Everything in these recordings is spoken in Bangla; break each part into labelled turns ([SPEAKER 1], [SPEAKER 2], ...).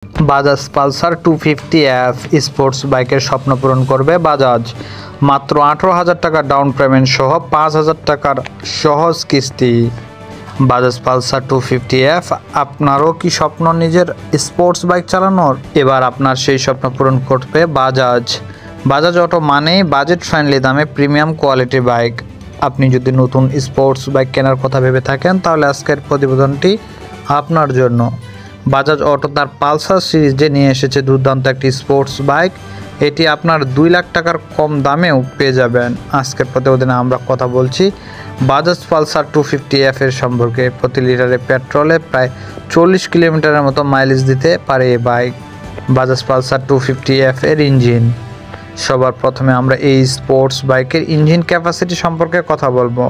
[SPEAKER 1] বাজাজ পালসার 250F স্পোর্টস বাইকের স্বপ্ন পূরণ করবে বাজাজ। মাত্র 18,000 টাকা ডাউন পেমেন্ট সহ 5,000 টাকার সহজ কিস্তি। Bajaj Pulsar 250F। আপনারও কি স্বপ্ন নিজের স্পোর্টস বাইক চালানোর? এবার আপনার সেই স্বপ্ন পূরণ করবে বাজাজ। বাজাজ অটো মানেই বাজেট ফ্রেন্ডলি দামে প্রিমিয়াম কোয়ালিটি বাইক। আপনি যদি নতুন স্পোর্টস বাইক কেনার কথা ভেবে থাকেন তাহলে আজকের প্রতিবেদনটি আপনার জন্য। বাজাজ অটো তার পালসার সিরিজে নিয়ে এসেছে দুর্দান্ত একটি স্পোর্টস বাইক। এটি আপনার 2 লাখ টাকার কম দামেও পেয়ে যাবেন। আজকের প্রতিবেদনে আমরা কথা বলছি বাজাজ পালসার 250F এর সম্পর্কে। প্রতি লিটারে পেট্রোলে প্রায় 40 কিলোমিটারের মতো মাইলেজ দিতে পারে এই বাইক। বাজাজ পালসার 250F এর ইঞ্জিন। সবার প্রথমে আমরা এই স্পোর্টস বাইকের ইঞ্জিন ক্যাপাসিটি সম্পর্কে কথা বলবো।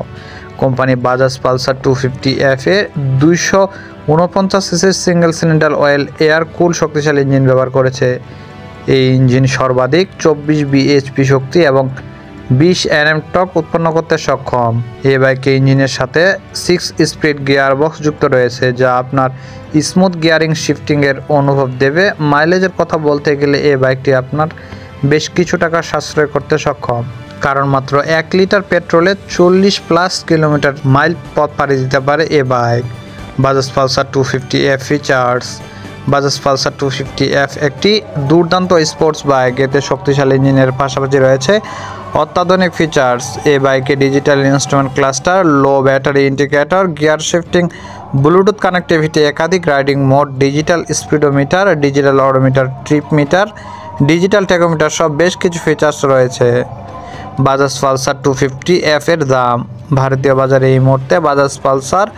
[SPEAKER 1] কোম্পানি বাজাজ পালসার 250F এর 249 সিসির সিঙ্গেল সিলিন্ডার অয়েল এয়ার কুল শক্তিশালী ইঞ্জিন ব্যবহার করেছে। এই ইঞ্জিন সর্বাধিক 24 bhp শক্তি এবং 20 Nm টর্ক উৎপন্ন করতে সক্ষম। এই বাইকের ইঞ্জিনের সাথে 6 স্পিড গিয়ার বক্স যুক্ত রয়েছে, যা আপনার স্মুথ গিয়ারিং শিফটিংয়ের অনুভব দেবে। মাইলেজের কথা বলতে গেলে এই বাইকটি আপনার বেশ কিছু টাকা সাশ্রয় করতে সক্ষম, কারণ মাত্র 1 লিটার পেট্রোলে 40+ কিলোমিটার মাইল পথ পাড়ি দিতে পারে এ bike. Bajaj Pulsar 250F features. Bajaj Pulsar 250F একটি দুর্দান্ত স্পোর্টস বাইক। এতে শক্তিশালী ইঞ্জিনের পাশাপাশি রয়েছে অত্যাধুনিক ফিচার্স। এই বাইকে digital instrument cluster, low battery indicator, gear shifting, bluetooth connectivity, একাধিক riding mode, digital speedometer, digital odometer, trip meter, digital tachometer সব বেশ কিছু ফিচার্স রয়েছে। বাজাজ পালসার 250F এর দাম। ভারতীয় বাজারে এই মুহূর্তে বাজাজ পালসার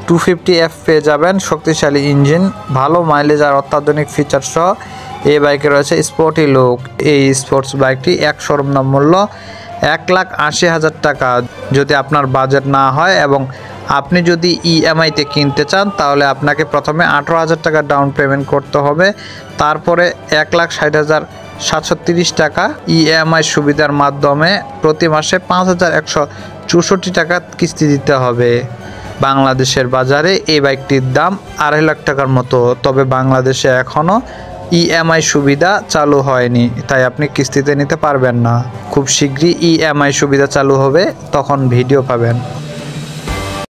[SPEAKER 1] 250F পেয়ে যাবেন শক্তিশালী ইঞ্জিন, ভালো মাইলেজ আর অত্যাধুনিক ফিচার সহ। এই বাইকে রয়েছে স্পোর্টি লুক। এই স্পোর্টস বাইকটি এক শোরুম দাম মূল্য 1,80,000 টাকা। যদি আপনার বাজেট না হয় এবং আপনি যদি ইএমআইতে কিনতে চান তাহলে আপনাকে প্রথমে 18,000 টাকা ডাউন পেমেন্ট করতে হবে। তারপরে 1,60,730 টাকা ইএমআই সুবিধার মাধ্যমে প্রতি মাসে 5,164 টাকা কিস্তি দিতে হবে। বাংলাদেশের বাজারে এই বাইকটির দাম 2.5 লাখ টাকার মতো। তবে বাংলাদেশে এখনও ইএমআই সুবিধা চালু হয়নি, তাই আপনি কিস্তিতে নিতে পারবেন না। খুব শীঘ্রই ইএমআই সুবিধা চালু হবে, তখন ভিডিও পাবেন।